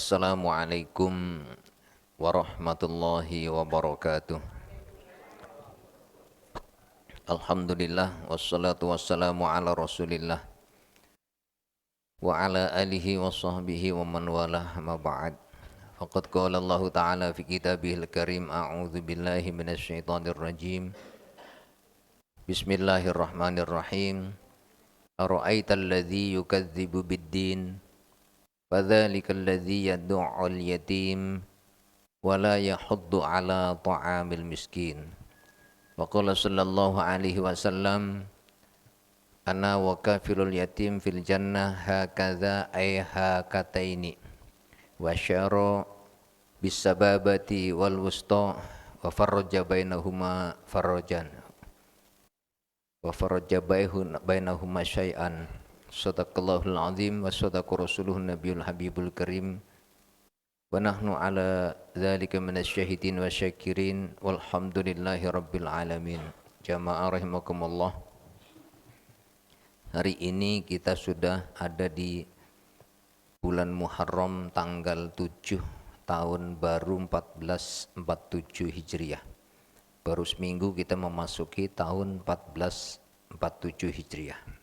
Assalamualaikum warahmatullahi wabarakatuh. Alhamdulillah wassalatu wassalamu ala Rasulillah wa ala alihi wa sahbihi wa man walah ma ba'd. Faqad qala Allah Ta'ala fi kitabihil karim a'udzu billahi minasyaitonir rajim. Bismillahirrahmanirrahim. Ara'aital ladzi yukadzibu bid-din fadzalikal ladzi yad'ul yatim wala yahuddu ala ta'amil miskin. Wa qala sallallahu alaihi wasallam ana wa kafilul yatim fil jannah hakadha ay hakataini wa syara bisababati wal wusta wa farraja bainahuma farrajan wa farraja bainahuma syai'an. Sadaqallahul azim wa sadaqa rasuluhun nabiyul habibul karim. Wa nahnu ala dzalika minasyahidin wa syakirin walhamdulillahi rabbil alamin. Jamaah rahimakumullah. Hari ini kita sudah ada di bulan Muharram tanggal 7 tahun baru 1447 Hijriah. Baru seminggu kita memasuki tahun 1447 Hijriah.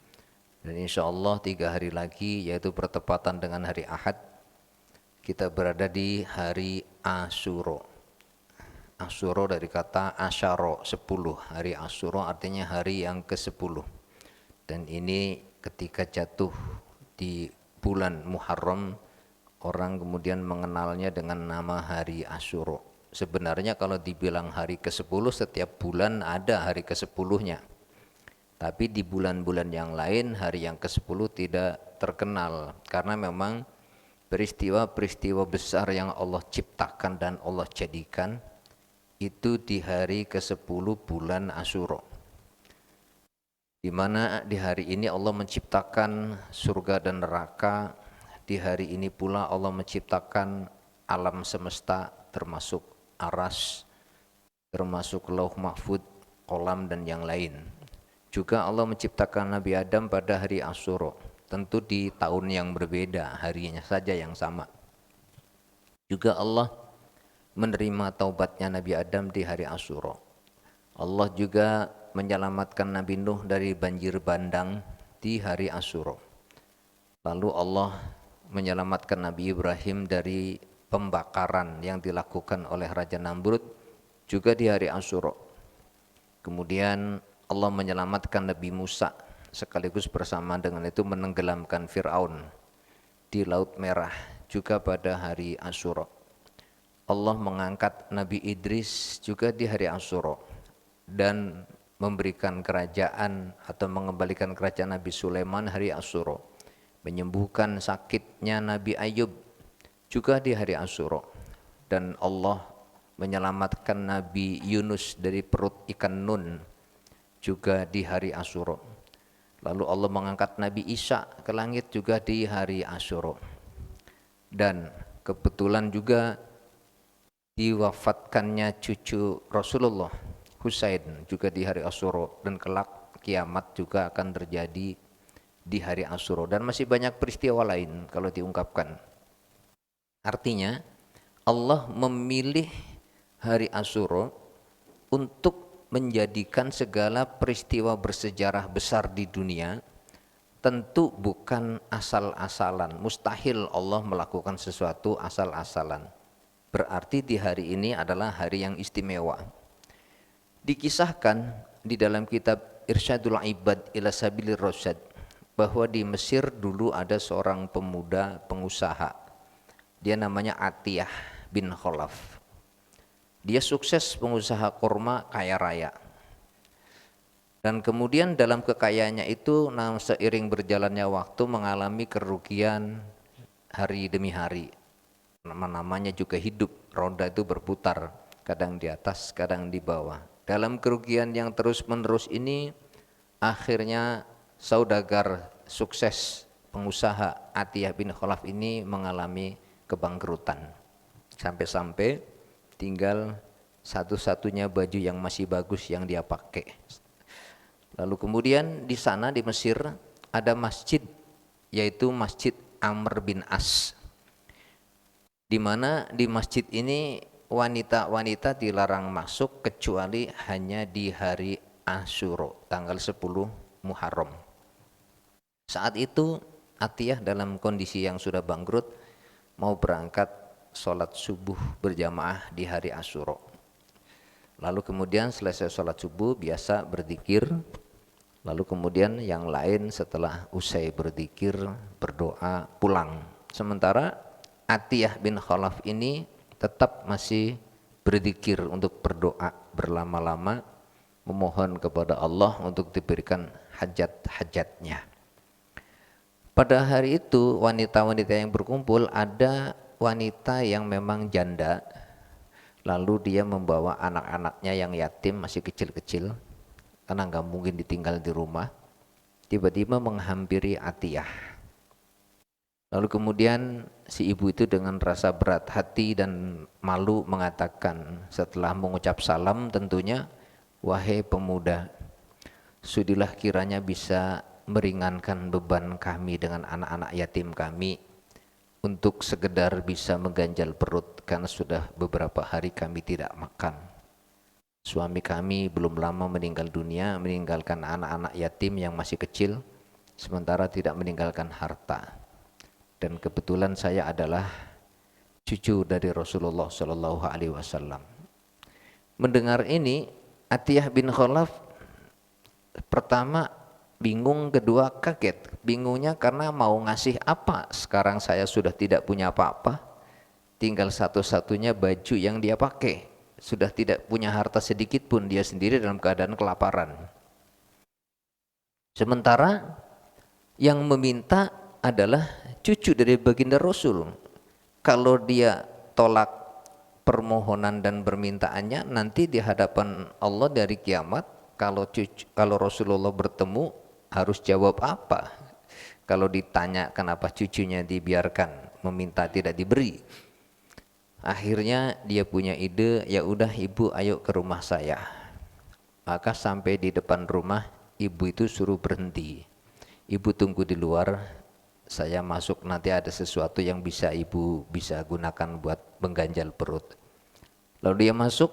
Dan insya Allah 3 hari lagi, yaitu bertepatan dengan hari Ahad, kita berada di hari Asyura. Asyura dari kata asyara, 10. Hari Asyura artinya hari yang ke-10. Dan ini ketika jatuh di bulan Muharram, orang kemudian mengenalnya dengan nama hari Asyura. Sebenarnya kalau dibilang hari ke-10, setiap bulan ada hari ke-10-nya. Tapi di bulan-bulan yang lain hari yang ke-10 tidak terkenal, karena memang peristiwa-peristiwa besar yang Allah ciptakan dan Allah jadikan itu di hari ke-10 bulan Asyura, di mana di hari ini Allah menciptakan surga dan neraka. Di hari ini pula Allah menciptakan alam semesta, termasuk aras, termasuk lauh mahfud, kolam dan yang lain. Juga Allah menciptakan Nabi Adam pada hari Asyura, tentu di tahun yang berbeda, harinya saja yang sama. Juga Allah menerima taubatnya Nabi Adam di hari Asyura. Allah juga menyelamatkan Nabi Nuh dari banjir bandang di hari Asyura. Lalu Allah menyelamatkan Nabi Ibrahim dari pembakaran yang dilakukan oleh Raja Namrud juga di hari Asyura. Kemudian Allah menyelamatkan Nabi Musa, sekaligus bersama dengan itu menenggelamkan Fir'aun di Laut Merah juga pada hari Asyura. Allah mengangkat Nabi Idris juga di hari Asyura dan memberikan kerajaan atau mengembalikan kerajaan Nabi Sulaiman hari Asyura. Menyembuhkan sakitnya Nabi Ayub juga di hari Asyura. Dan Allah menyelamatkan Nabi Yunus dari perut ikan Nun juga di hari Asyura. Lalu Allah mengangkat Nabi Isa ke langit juga di hari Asyura. Dan kebetulan juga diwafatkannya cucu Rasulullah, Husain, juga di hari Asyura. Dan kelak kiamat juga akan terjadi di hari Asyura. Dan masih banyak peristiwa lain kalau diungkapkan. Artinya Allah memilih hari Asyura untuk menjadikan segala peristiwa bersejarah besar di dunia. Tentu bukan asal-asalan, mustahil Allah melakukan sesuatu asal-asalan. Berarti di hari ini adalah hari yang istimewa. Dikisahkan di dalam kitab Irsyadul Ibad ila Sabilir Rasyad bahwa di Mesir dulu ada seorang pemuda pengusaha. Dia namanya Atiyah bin Khalaf. Dia sukses pengusaha kurma, kaya raya. Dan kemudian dalam kekayaannya itu seiring berjalannya waktu mengalami kerugian hari demi hari. Namanya juga hidup, roda itu berputar, kadang di atas, kadang di bawah. Dalam kerugian yang terus-menerus ini, akhirnya saudagar sukses pengusaha Atiyah bin Khalaf ini mengalami kebangkrutan. Sampai-sampai tinggal satu-satunya baju yang masih bagus yang dia pakai. Lalu kemudian di sana di Mesir ada masjid, yaitu Masjid Amr bin As. di mana di masjid ini wanita-wanita dilarang masuk kecuali hanya di hari Asyura, tanggal 10 Muharram. Saat itu Atiyah dalam kondisi yang sudah bangkrut mau berangkat sholat subuh berjamaah di hari Asyura. Lalu kemudian selesai sholat subuh biasa berzikir. Lalu kemudian yang lain setelah usai berzikir berdoa pulang. Sementara Atiyah bin Khalaf ini tetap masih berzikir untuk berdoa berlama-lama, memohon kepada Allah untuk diberikan hajat-hajatnya. Pada hari itu wanita-wanita yang berkumpul, ada wanita yang memang janda, lalu dia membawa anak-anaknya yang yatim masih kecil-kecil karena nggak mungkin ditinggal di rumah, tiba-tiba menghampiri Atiyah. Lalu kemudian si ibu itu dengan rasa berat hati dan malu mengatakan setelah mengucap salam tentunya, wahai pemuda, sudilah kiranya bisa meringankan beban kami dengan anak-anak yatim kami untuk sekedar bisa mengganjal perut karena sudah beberapa hari kami tidak makan. Suami kami belum lama meninggal dunia, meninggalkan anak-anak yatim yang masih kecil, sementara tidak meninggalkan harta. Dan kebetulan saya adalah cucu dari Rasulullah Shallallahu Alaihi Wasallam. Mendengar ini, Atiyah bin Khalaf pertama bingung, kedua kaget. Bingungnya karena mau ngasih apa? Sekarang saya sudah tidak punya apa-apa, tinggal satu-satunya baju yang dia pakai. Sudah tidak punya harta sedikit pun, dia sendiri dalam keadaan kelaparan. Sementara yang meminta adalah cucu dari baginda Rasul. Kalau dia tolak permohonan dan permintaannya, nanti di hadapan Allah dari kiamat, kalau Rasulullah bertemu harus jawab apa? Kalau ditanya kenapa cucunya dibiarkan meminta tidak diberi. Akhirnya dia punya ide, ya udah ibu ayo ke rumah saya. Maka sampai di depan rumah, ibu itu suruh berhenti. Ibu tunggu di luar, saya masuk, nanti ada sesuatu yang bisa ibu bisa gunakan buat mengganjal perut. Lalu dia masuk,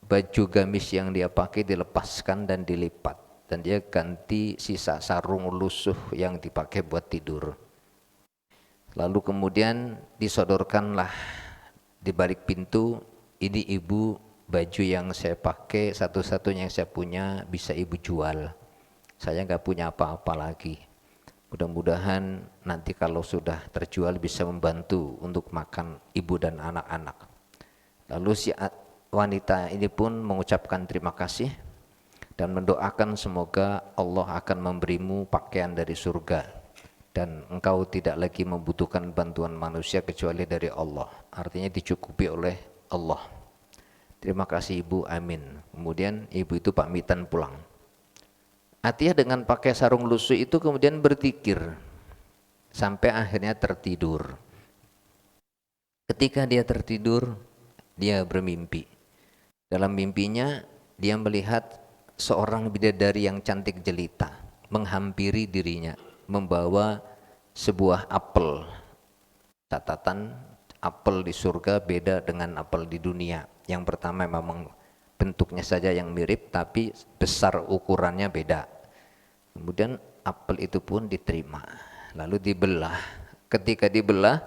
baju gamis yang dia pakai dilepaskan dan dilipat, dan dia ganti sisa sarung lusuh yang dipakai buat tidur. Lalu kemudian disodorkanlah di balik pintu, ini ibu, baju yang saya pakai satu-satunya yang saya punya bisa ibu jual, saya nggak punya apa-apa lagi. Mudah-mudahan nanti kalau sudah terjual bisa membantu untuk makan ibu dan anak-anak. Lalu si wanita ini pun mengucapkan terima kasih dan mendoakan semoga Allah akan memberimu pakaian dari surga dan engkau tidak lagi membutuhkan bantuan manusia kecuali dari Allah. Artinya dicukupi oleh Allah. Terima kasih ibu, amin. Kemudian ibu itu pamitan pulang. Atiyah dengan pakai sarung lusuh itu kemudian berzikir sampai akhirnya tertidur. Ketika dia tertidur, dia bermimpi. Dalam mimpinya dia melihat seorang bidadari yang cantik jelita menghampiri dirinya, membawa sebuah apel. Catatan, apel di surga beda dengan apel di dunia. Yang pertama memang bentuknya saja yang mirip, tapi besar ukurannya beda. Kemudian apel itu pun diterima, lalu dibelah. Ketika dibelah,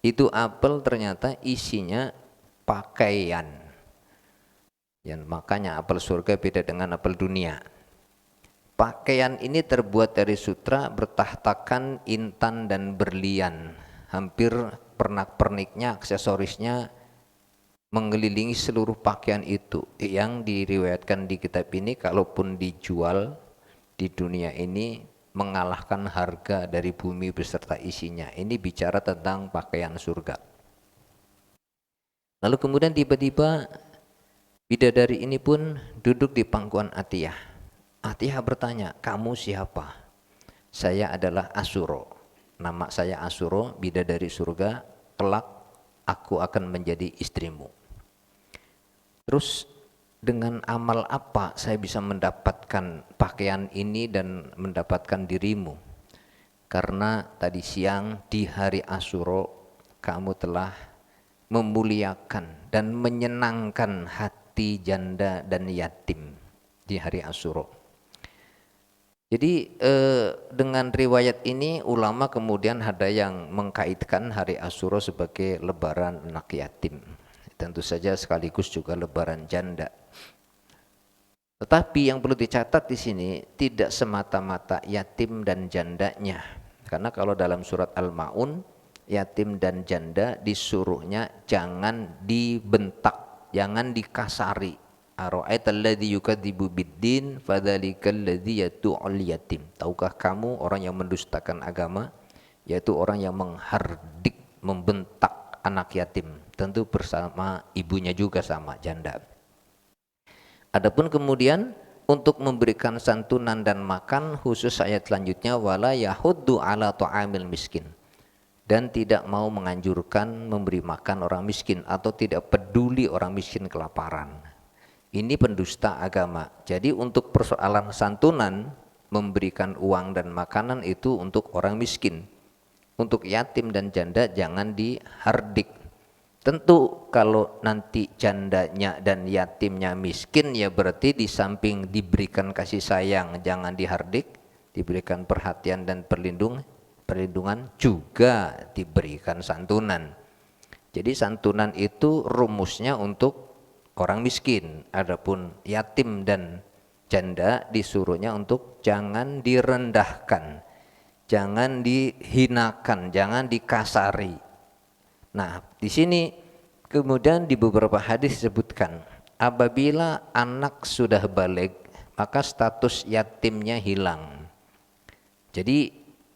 itu apel ternyata isinya pakaian. Ya, makanya apel surga beda dengan apel dunia. Pakaian ini terbuat dari sutra, bertahtakan intan dan berlian. Hampir pernak-perniknya, aksesorisnya mengelilingi seluruh pakaian itu. Yang diriwayatkan di kitab ini, kalaupun dijual di dunia ini mengalahkan harga dari bumi beserta isinya. Ini bicara tentang pakaian surga. Lalu kemudian tiba-tiba bidadari ini pun duduk di pangkuan Atiyah. Atiyah bertanya, kamu siapa? Saya adalah Asyura. Nama saya Asyura, bidadari surga. Kelak aku akan menjadi istrimu. Terus dengan amal apa saya bisa mendapatkan pakaian ini dan mendapatkan dirimu? Karena tadi siang di hari Asyura kamu telah memuliakan dan menyenangkan hati janda dan yatim di hari Asyura. Jadi dengan riwayat ini ulama kemudian ada yang mengkaitkan hari Asyura sebagai lebaran anak yatim. Tentu saja sekaligus juga lebaran janda. Tetapi yang perlu dicatat di sini tidak semata-mata yatim dan jandanya. Karena kalau dalam surat Al-Maun, yatim dan janda disuruhnya jangan dibentak, jangan dikasari. Ara'aital ladzi yukadzibu biddin fadzalikal ladzi yatu'ul yatim. Tahukah kamu orang yang mendustakan agama, yaitu orang yang menghardik, membentak anak yatim. Tentu bersama ibunya juga sama janda. Adapun kemudian untuk memberikan santunan dan makan, khusus ayat selanjutnya wala yahuddu ala ta'amil miskin, dan tidak mau menganjurkan memberi makan orang miskin atau tidak peduli orang miskin kelaparan. Ini pendusta agama. Jadi untuk persoalan santunan, memberikan uang dan makanan itu untuk orang miskin. Untuk yatim dan janda jangan dihardik. Tentu kalau nanti jandanya dan yatimnya miskin, ya berarti di samping diberikan kasih sayang jangan dihardik, diberikan perhatian dan perlindungan juga diberikan santunan. Jadi santunan itu rumusnya untuk orang miskin. Adapun yatim dan janda disuruhnya untuk jangan direndahkan, jangan dihinakan, jangan dikasari. Nah, di sini kemudian di beberapa hadis disebutkan apabila anak sudah balik maka status yatimnya hilang. Jadi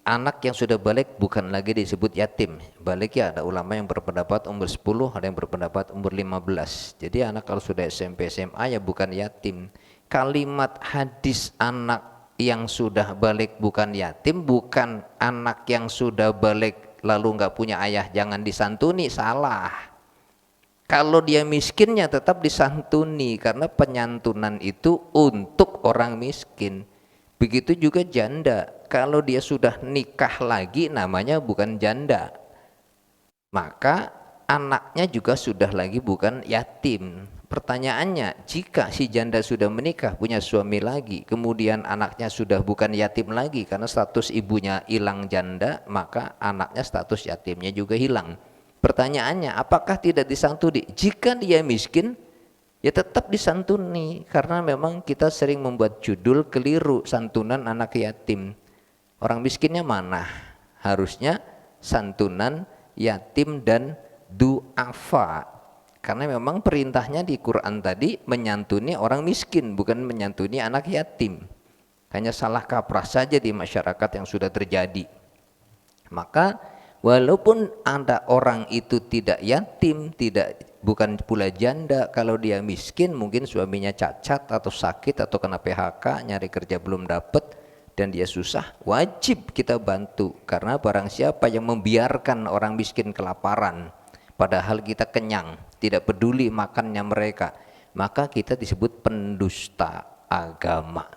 anak yang sudah balik bukan lagi disebut yatim. Balik ya ada ulama yang berpendapat umur 10, ada yang berpendapat umur 15. Jadi anak kalau sudah SMP SMA ya bukan yatim. Kalimat hadis anak yang sudah balik bukan yatim bukan anak yang sudah balik lalu nggak punya ayah jangan disantuni, salah. Kalau dia miskinnya tetap disantuni karena penyantunan itu untuk orang miskin. Begitu juga janda, kalau dia sudah nikah lagi namanya bukan janda, maka anaknya juga sudah lagi bukan yatim. Pertanyaannya, jika si janda sudah menikah punya suami lagi, kemudian anaknya sudah bukan yatim lagi karena status ibunya hilang janda, maka anaknya status yatimnya juga hilang. Pertanyaannya, apakah tidak disantuni? Jika dia miskin, ya tetap disantuni karena memang kita sering membuat judul keliru, santunan anak yatim. Orang miskinnya mana? Harusnya santunan yatim dan du'afa. Karena memang perintahnya di Quran tadi menyantuni orang miskin, bukan menyantuni anak yatim. Hanya salah kaprah saja di masyarakat yang sudah terjadi. Maka walaupun ada orang itu tidak yatim, bukan pula janda, kalau dia miskin mungkin suaminya cacat atau sakit atau kena PHK, nyari kerja belum dapat dan dia susah, wajib kita bantu. Karena barang siapa yang membiarkan orang miskin kelaparan padahal kita kenyang, tidak peduli makannya mereka, maka kita disebut pendusta agama.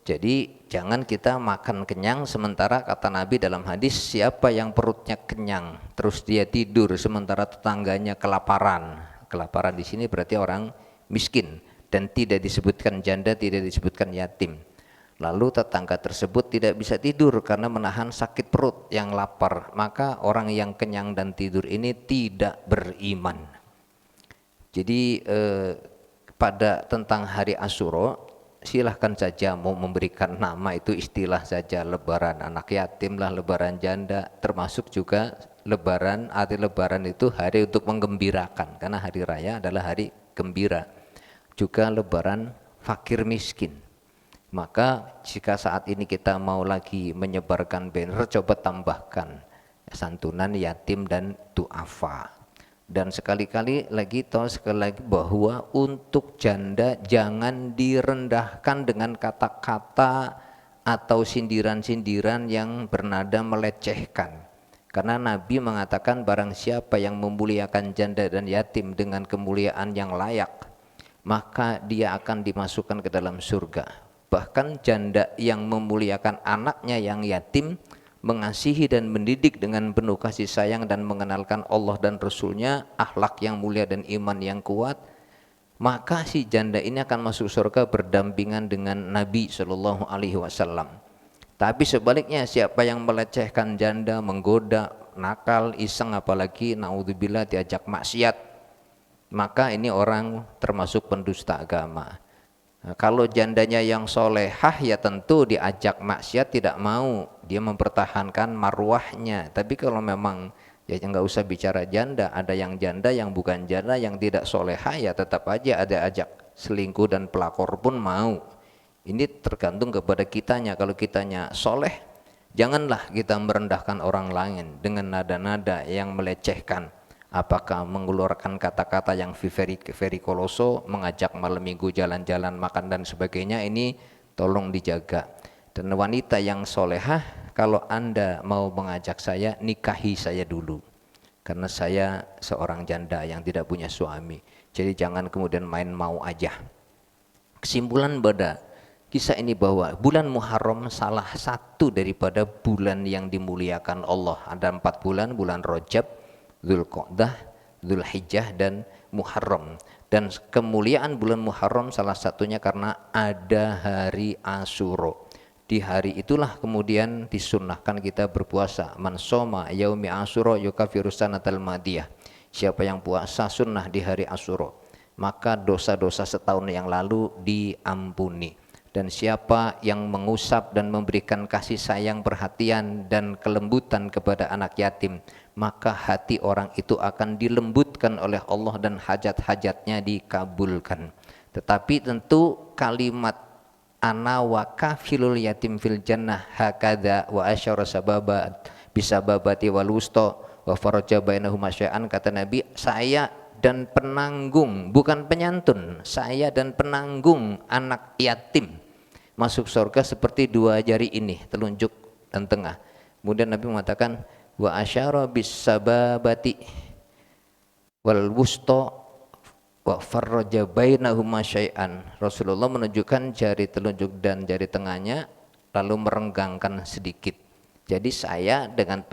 Jadi jangan kita makan kenyang sementara kata Nabi dalam hadis, siapa yang perutnya kenyang terus dia tidur sementara tetangganya kelaparan. Kelaparan di sini berarti orang miskin dan tidak disebutkan janda, tidak disebutkan yatim. Lalu tetangga tersebut tidak bisa tidur karena menahan sakit perut yang lapar, maka orang yang kenyang dan tidur ini tidak beriman. Jadi pada tentang hari Asyura silahkan saja mau memberikan nama, itu istilah saja, lebaran anak yatim lah, lebaran janda, termasuk juga lebaran, arti lebaran itu hari untuk menggembirakan karena hari raya adalah hari gembira. Juga lebaran fakir miskin. Maka jika saat ini kita mau lagi menyebarkan banner, coba tambahkan santunan yatim dan du'afa. Dan sekali-kali lagi bahwa untuk janda jangan direndahkan dengan kata-kata atau sindiran-sindiran yang bernada melecehkan. Karena Nabi mengatakan barang siapa yang memuliakan janda dan yatim dengan kemuliaan yang layak, maka dia akan dimasukkan ke dalam surga. Bahkan janda yang memuliakan anaknya yang yatim, mengasihi dan mendidik dengan penuh kasih sayang dan mengenalkan Allah dan Rasulnya, akhlak yang mulia dan iman yang kuat, maka si janda ini akan masuk surga berdampingan dengan Nabi Shallallahu Alaihi Wasallam. Tapi sebaliknya, siapa yang melecehkan janda, menggoda, nakal, iseng, apalagi naudzubillah diajak maksiat, maka ini orang termasuk pendusta agama. Nah, kalau jandanya yang solehah ya tentu diajak maksiat tidak mau, dia mempertahankan marwahnya. Tapi kalau memang ya nggak usah bicara janda, ada yang janda yang bukan janda yang tidak solehah ya tetap aja ada ajak selingkuh dan pelakor pun mau. Ini tergantung kepada kitanya. Kalau kitanya soleh, janganlah kita merendahkan orang lain dengan nada-nada yang melecehkan. Apakah mengeluarkan kata-kata yang very koloso, mengajak malam minggu jalan-jalan, makan dan sebagainya, ini tolong dijaga. Dan wanita yang solehah, kalau Anda mau mengajak saya, nikahi saya dulu. Karena saya seorang janda yang tidak punya suami. Jadi jangan kemudian main mau aja. Kesimpulan pada kisah ini bahwa bulan Muharram salah satu daripada bulan yang dimuliakan Allah. Ada 4 bulan, bulan Rajab, Dzulqa'dah, Dzulhijjah dan Muharram. Dan kemuliaan bulan Muharram salah satunya karena ada hari Asyura. Di hari itulah kemudian disunnahkan kita berpuasa. Man shoma yaumi Asyura yukaffiru sanatal madiyah. Siapa yang puasa sunnah di hari Asyura, maka dosa-dosa setahun yang lalu diampuni. Dan siapa yang mengusap dan memberikan kasih sayang, perhatian dan kelembutan kepada anak yatim, maka hati orang itu akan dilembutkan oleh Allah dan hajat-hajatnya dikabulkan. Tetapi tentu kalimat ana wa kafilul yatim fil jannah hakadha wa asyara sababat bisababati wal wusta wa faraja bainahuma syai'an, kata Nabi, saya dan penanggung, bukan penyantun, saya dan penanggung anak yatim masuk surga seperti 2 jari ini, telunjuk dan tengah. Kemudian Nabi mengatakan wa asyara bis sababati wal wusta wa farraja bainahuma syai'an. Rasulullah menunjukkan jari telunjuk dan jari tengahnya lalu merenggangkan sedikit. Jadi saya dengan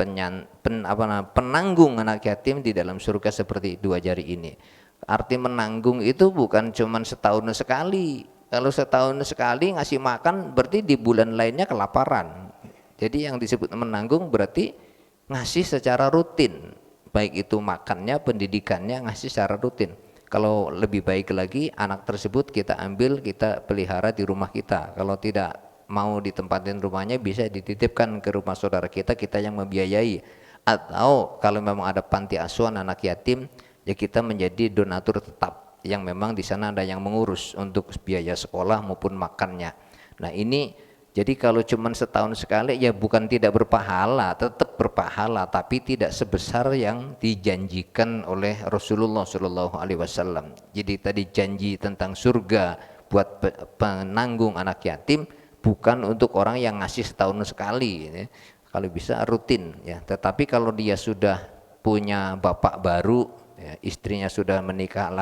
penanggung anak yatim di dalam surga seperti 2 jari ini. Arti menanggung itu bukan cuma setahun sekali. Kalau setahun sekali ngasih makan berarti di bulan lainnya kelaparan. Jadi yang disebut menanggung berarti ngasih secara rutin. Baik itu makannya, pendidikannya, ngasih secara rutin. Kalau lebih baik lagi anak tersebut kita ambil, kita pelihara di rumah kita. Kalau tidak mau ditempatin rumahnya bisa dititipkan ke rumah saudara kita, kita yang membiayai. Atau kalau memang ada panti asuhan anak yatim, ya kita menjadi donatur tetap yang memang di sana ada yang mengurus untuk biaya sekolah maupun makannya. Nah ini jadi kalau cuma setahun sekali ya bukan tidak berpahala, tetap berpahala, tapi tidak sebesar yang dijanjikan oleh Rasulullah Shallallahu Alaihi Wasallam. Jadi tadi janji tentang surga buat penanggung anak yatim bukan untuk orang yang ngasih setahun sekali, ya. Kalau bisa rutin, ya. Tetapi kalau dia sudah punya bapak baru, ya, istrinya sudah menikah,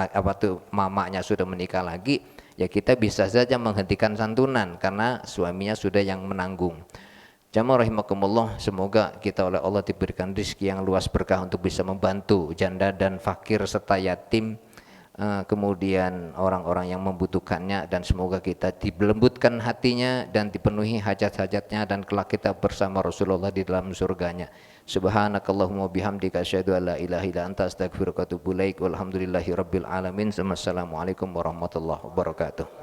mamanya sudah menikah lagi, ya kita bisa saja menghentikan santunan karena suaminya sudah yang menanggung. Jamaah rahimakumullah, semoga kita oleh Allah diberikan rezeki yang luas berkah untuk bisa membantu janda dan fakir serta yatim, kemudian orang-orang yang membutuhkannya, dan semoga kita dilembutkan hatinya dan dipenuhi hajat-hajatnya dan kelak kita bersama Rasulullah di dalam surganya. Subhanakallahumma bihamdika asyhadu an la ilaha illa anta astaghfiruka wa atubu ilaik. Walhamdulillahirabbil alamin. Wassalamualaikum warahmatullahi wabarakatuh.